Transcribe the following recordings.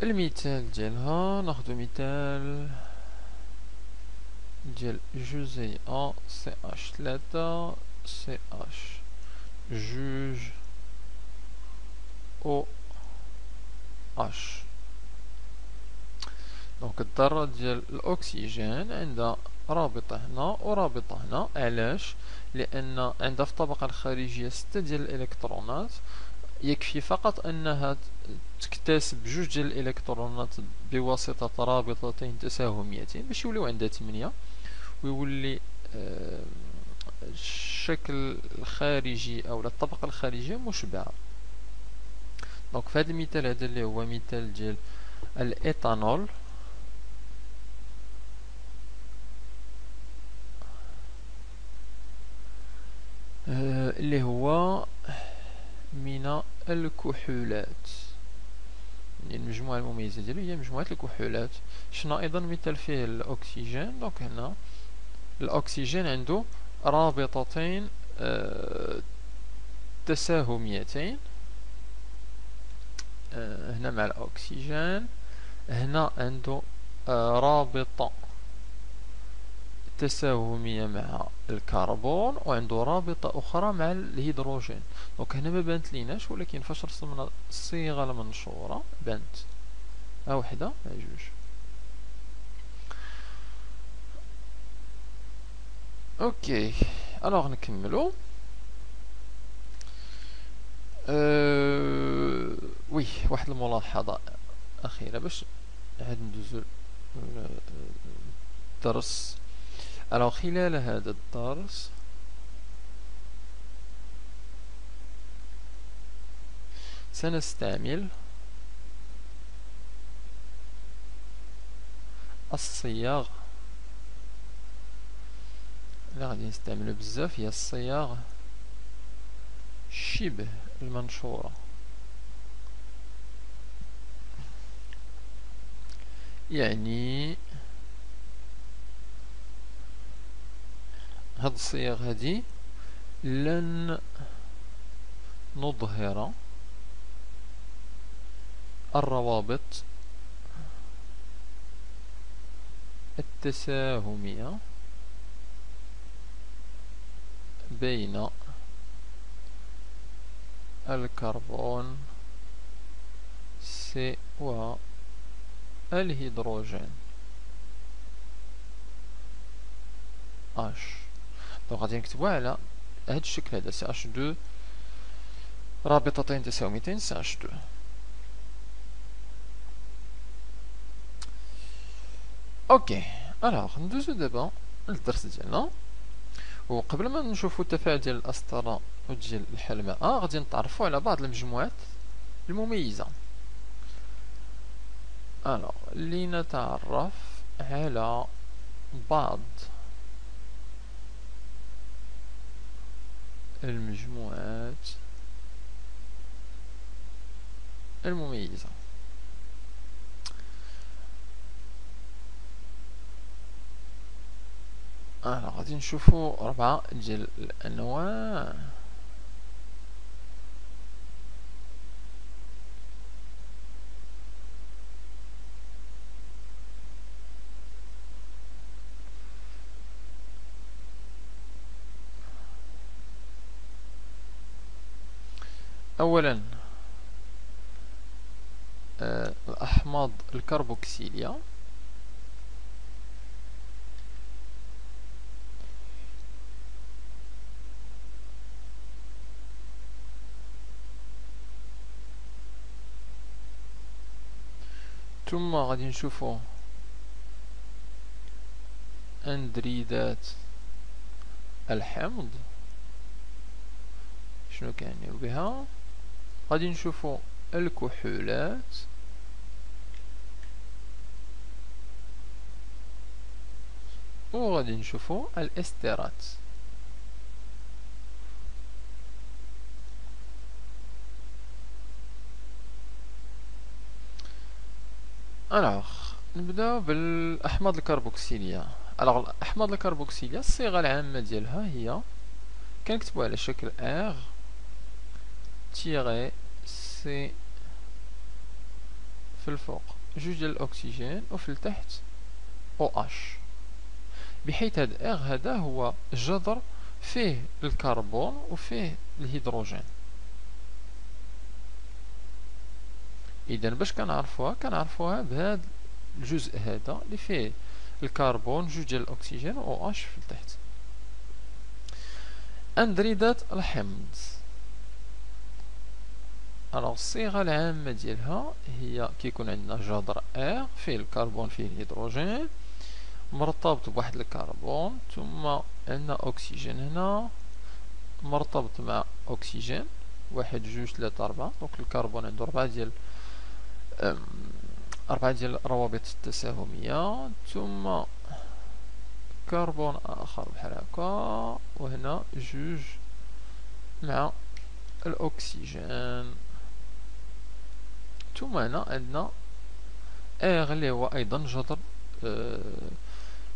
المثال ديالها ناخدو مثال ديال جزيئة CH3 CH جوج OH. دونك الذرة ديال الأكسجين عندها رابطة هنا ورابطة هنا. علاش؟ لأن عندها في الطبقة الخارجية 6 ديال الإلكترونات، يكفي فقط أنها تكتسب جوج ديال الإلكترونات بواسطة رابطتين تساهميتين باش يوليو عندها 8، ويولي الشكل الخارجي أو الطبقة الخارجية مشبعة. دونك في هذا المثال هذا اللي هو مثال ديال الإيثانول، اللي هو من الكحولات، يعني المجموعة المميزة ديالو هي مجموعة الكحولات. شنا أيضا مثال فيه الأكسجين. دونك هنا الأكسجين عنده رابطتين تساهميتين، هنا مع الأكسجين، هنا عنده رابطة تساهمية مع الكربون، وعنده رابطة أخرى مع الهيدروجين. دونك هنا ما بانت ليناش، ولكن فاش رسمنا الصيغة المنشورة بانت. ها وحدة ها جوج. اوكي، الوغ نكملو. وي، واحد الملاحظة أخيرة باش عاد ندوزو الدرس. الوغ خلال هذا الدرس سنستعمل الصياغ اللي غادي نستعملو بزاف، هي الصياغ شبه المنشورة. يعني هاد الصياغ هادي لن نظهر الروابط التساهمية بين الكربون C والهيدروجين H. دونك غادي نكتبوها على هاد الشكل هذا CH2 رابطتين تساهميتين CH2. اوكي، الوغ ندوزو دابا للدرس ديالنا. وقبل ما نشوفو التفاعل ديال الأسطرة وديال الحلماء غادي نتعرفو على بعض المجموعات المميزة. الوغ لنتعرف على بعض المجموعات المميزة. غادي نشوفو 4 ديال الأنواع. أولا الأحماض الكربوكسيلية. ثم غادي نشوفو أندريدات الحمض، شنو كيعنيو بها. غادي نشوفو الكحولات، وغادي نشوفو الاستيرات. نبداو بالاحماض الكربوكسيلية. الاحماض الكربوكسيلية الصيغة العامة ديالها هي كنكتبوها على شكل R تيغي C في الفوق جوج ديال الأكسجين وفي التحت OH، بحيث هاد R هذا هو جذر فيه الكربون وفيه الهيدروجين. إذا باش كنعرفوها بهاد الجزء هذا اللي فيه الكربون جوج ديال الأكسجين و OH في التحت. أندريدات الحمض، الصيغة العامة ديالها هي كيكون عندنا جذر R فيه الكربون فيه الهيدروجين مرتبط بواحد الكربون، ثم عندنا أكسجين هنا مرتبط مع أكسجين، واحد جوج ثلاثة ربعة، دونك الكربون عنده ربعة ديال الروابط التساهمية، ثم كربون آخر بحال هكا، وهنا جوج مع الأكسجين، ثم هنا عندنا R اللي هو أيضا جذر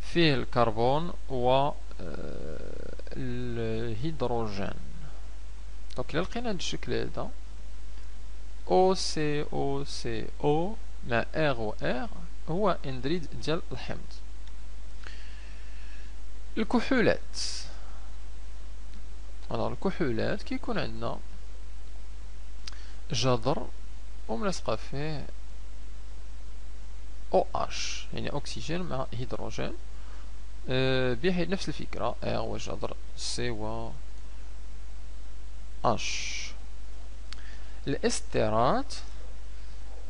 فيه الكربون و الهيدروجين. دونك إلا لقينا هاد الشكل هذا OCO مع R و R هو اندريد ديال الحمض. الكحولات، الكحولات كيكون عندنا جذر وملصقة فيه OH يعني أكسجين مع هيدروجين، بحيث نفس الفكرة R وجذر C و H. الاسترات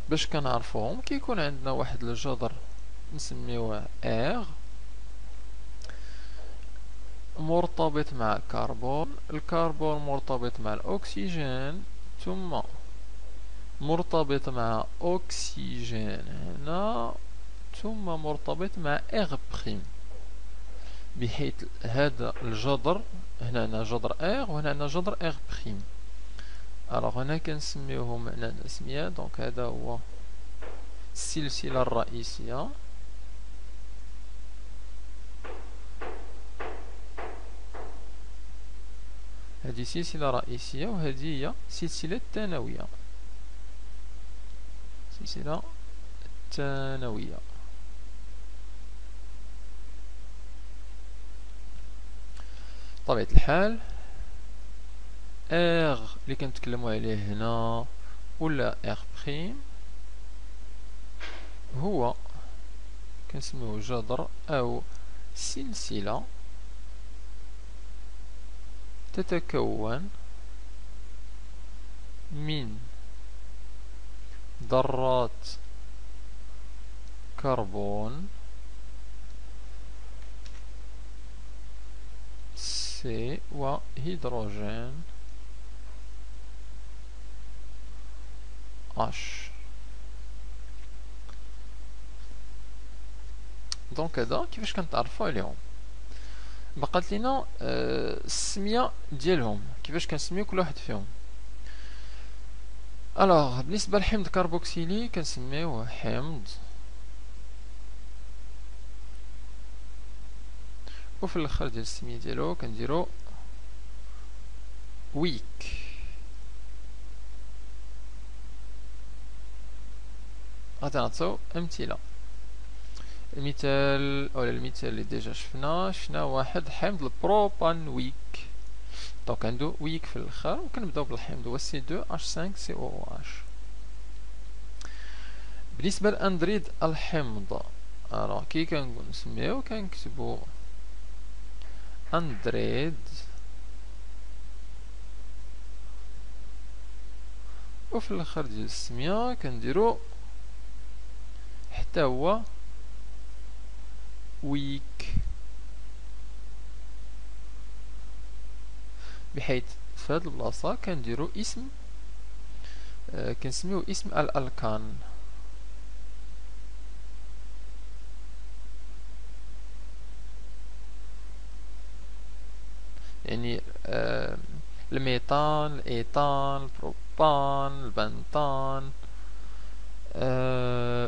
باش كنعرفوهم كيكون عندنا واحد الجذر نسميوه R مرتبط مع كربون، الكربون مرتبط مع الأكسجين، ثم مرتبط مع أكسجين هنا، ثم مرتبط مع R بريم، بحيث هذا الجذر هنا عندنا جذر R وهنا عندنا جذر R بريم. الوغ هنا كنسميوهم هنا الأسمياء، دونك هذا هو السلسلة الرئيسية، هذه سلسلة رئيسية وهذه هي سلسلة ثانوية، سلسلة ثانوية. بطبيعة الحال R اللي كنتكلمو عليه هنا ولا R بريم هو كنسميوه جذر أو سلسلة تتكون من ذرات كربون C وهيدروجين H. دونك هذا كيفاش كنتعرفوا عليهم. بقات لينا السميه ديالهم، كيفاش كنسميو كل واحد فيهم. الوغ بالنسبه للحمض كربوكسيلي كنسميوه حمض، وفي الاخر ديال السميه ديالو كنديرو ويك. غادي نعطيو امثله. المثال اللي ديجا شفنا واحد حمض البروبان ويك، دونك عندو ويك في الاخر، وكنبداو بالحمض هو C2H5COOH. بالنسبه لاندريد الحمض، كي كنسميو كنكتبو اندريد، وفي الاخر ديال السميه كنديرو حتى هو ويك، بحيث في هاد البلاصه كنديرو اسم كنسميو اسم الالكان. يعني الميثان، الايثان، البروبان، البنتان،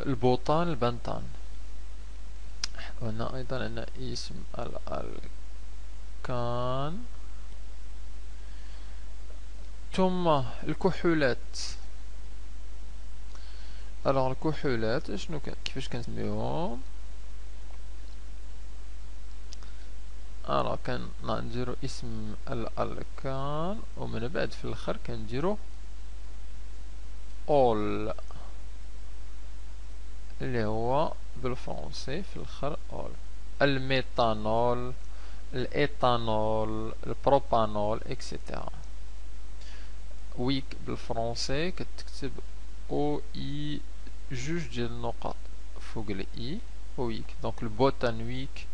البوتان، البنتان. وهنا ايضا عندنا اسم الالكان. ثم الكحولات، الوغ الكحولات شنو كيفاش كنسميوهم؟ نديرو اسم الالكان ومن بعد في الاخر كنديرو اول اللي هو بالفرنسي في الاخر اول. الميثانول، الايثانول، البروبانول اكسيتيرا. ويك بالفرنسي كتكتب او اي جوج ديال النقط فوق الاي ويك. دونك البوتانويك،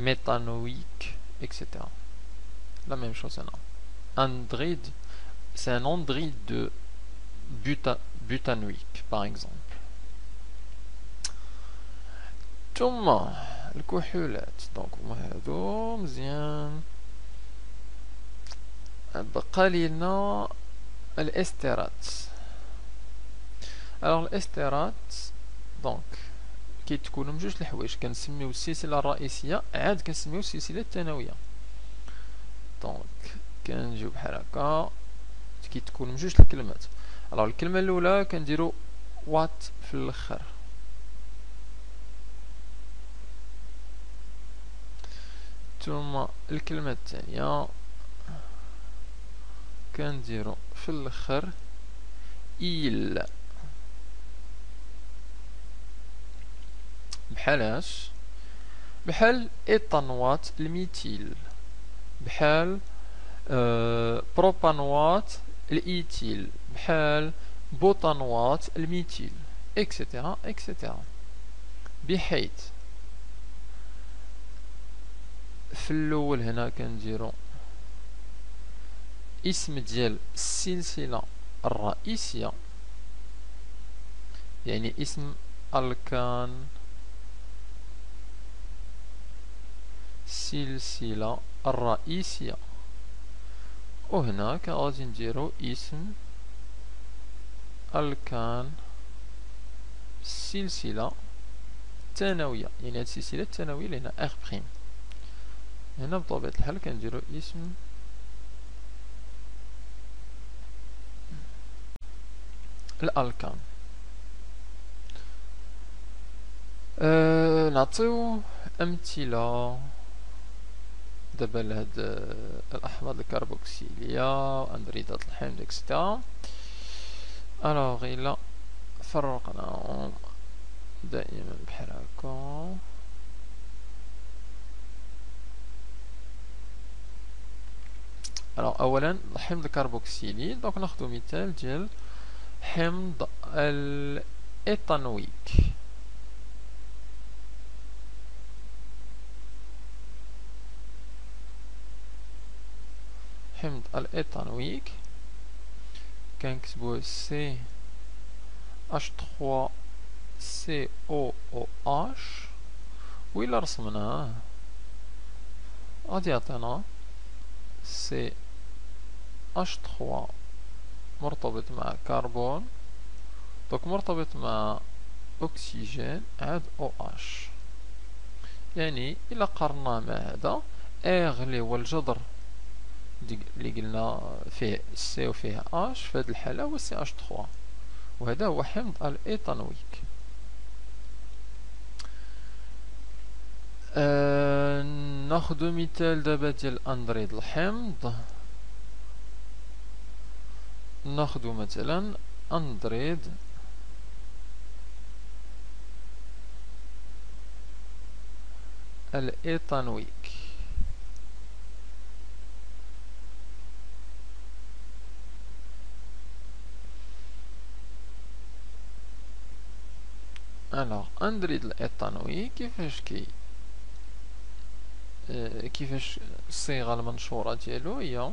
méthanoïque, etc. La même chose là. Andride, c'est un andride de butanoïque, par exemple. ثم الكحولات دونك هما هادو مزيان. بقى لينا الاستيرات. الوغ الاستيرات دونك كيتكون من جوج الحوايج، كنسميو السلسله الرئيسيه عاد كنسميو السلسله الثانويه. دونك كنجيو بحال هكا كيتكون من جوج الكلمات. الوغ الكلمه الاولى كنديرو وات في الاخر، ثم الكلمه الثانيه كنديرو في الاخر إيل. بحالاش؟ بحال ايطانوات الميثيل، بحال بروبانوات الايثيل، بحال بوتانوات الميثيل اكسيتيرا اكسيتيرا. بحيث في الاول هنا كنديرو اسم ديال السلسله الرئيسيه، يعني اسم الكان السلسله الرئيسيه، وهنا غادي نديرو اسم الكان السلسله الثانويه، يعني هاد السلسله الثانويه اللي هنا اغ بريم. هنا بطبيعه الحال كنديرو اسم الالكان. نعطيو امثله دابا لهاد الاحماض الكربوكسيليه، اندريدات الحمض اكسترا. الوغ الا فرقناهم دائما بحال هكا، اولا الحمض الكربوكسيلي، دونك ناخدو مثال ديال حمض الايثانويك. حمض الايثانويك كنكتبوه سي اش 3 سي او او اش، وإلا رسمناه غادي يعطينا سي اش 3 مرتبط مع كربون، دونك مرتبط مع اكسجين عاد او اش. يعني الا قارناه مع هذا اغ اللي هو الجذر اللي قلنا فيه سي وفيه اش، في هذه الحاله هو سي اش 3، وهذا هو حمض الايثانويك. ناخذ مثال دابا ديال اندريد الحمض. ناخذ مثلا اندريد الايثانويك. الوغ اندريد الايثانويك كيفاش الصيغه المنشوره ديالو هي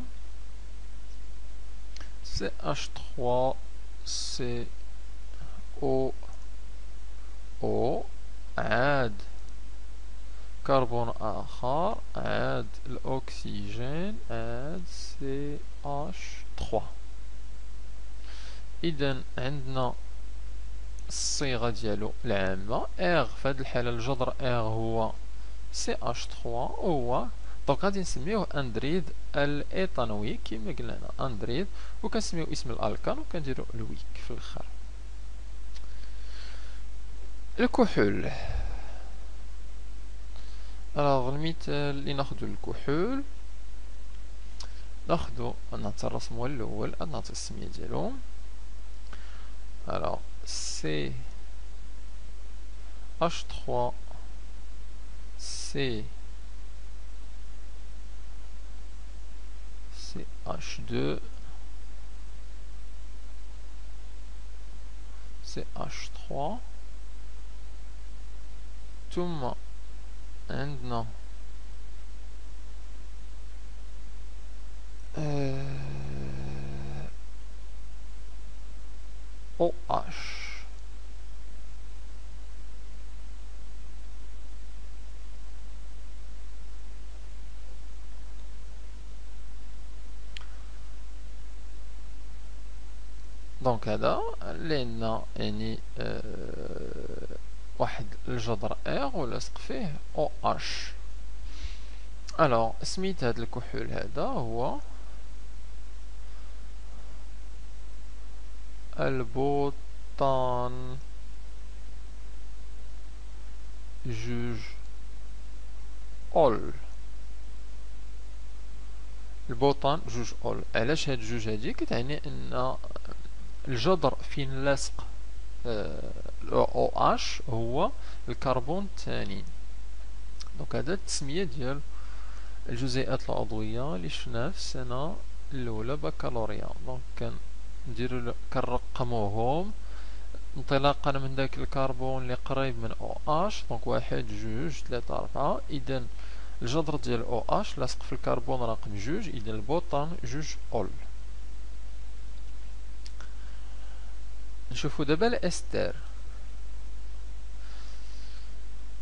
سي اش 3 سي او او عاد كربون اخر عاد الاكسجين عاد سي اش 3. اذا عندنا الصيغه ديالو العامه اغ، في هذه الحاله الجذر اغ هو سي اش 3 هو، دونك غادي نسميوه اندريد الايثانويك كما قلنا هنا اندريد، وكنسميو اسم الالكان وكنديرو الويك في الاخر. الكحول. الوغ المثال اللي ناخدو الكحول، ناخدو نعطي الرسم الاول، نعطي السمية ديالو. الوغ سي اش 3 سي سي اش 2 سي اش 3 ثم عندنا او اش. دونك هذا اللي عندنا يعني واحد الجذر ار ولاصق فيه او اش. الوغ سميت هذا الكحول هذا هو البوتان جوج اول. البوتان جوج اول، علاش هاد جوج هادي؟ كتعني ان الجذر فين لاصق او اش هو الكربون الثاني. دونك هذا التسمية ديال الجزيئات العضوية اللي شفناها في السنة الأولى بكالوريا. دونك كنرقموهم انطلاقا من داك الكربون اللي قريب من او اش. دونك واحد جوج ثلاثة أربعة، إذا الجذر ديال او اش لاصق في الكربون رقم جوج، إذا البوتان جوج اول. نشوفو دابا الاستر.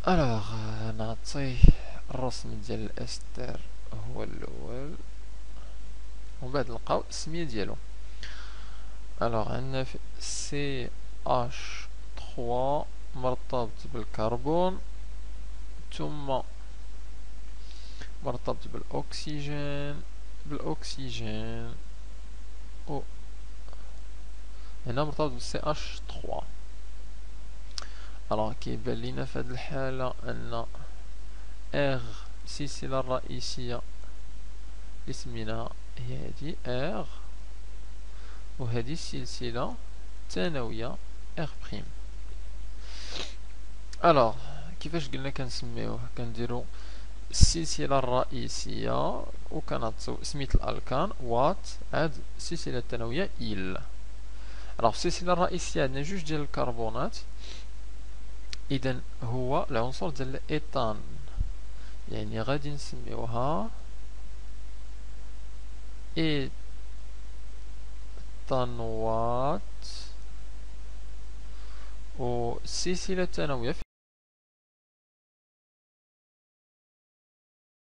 الوغ نعطي الرسم ديال الاستر هو الاول، ومن بعد نلقاو السمية ديالو. الوغ عندنا سي اش 3 مرتبط بالكربون ثم مرتبط بالاكسجين و هنا مرتبط بالسي اش 3. الوغ كيبان لينا في هاد الحالة ان ار السلسلة الرئيسية اللي سميناها هي هادي ار، وهذه السلسلة الثانوية ار بريم. الوغ كيفاش قلنا كنسميوه؟ كنديرو السلسلة الرئيسية وكنعطيو سميت الالكان وات، عاد السلسلة الثانوية إل. الوغ السلسلة الرئيسية عندنا جوج ديال الكربونات، إذن هو العنصر ديال الإيثان، يعني غادي نسميوها إيثانوات. و السلسلة الثانوية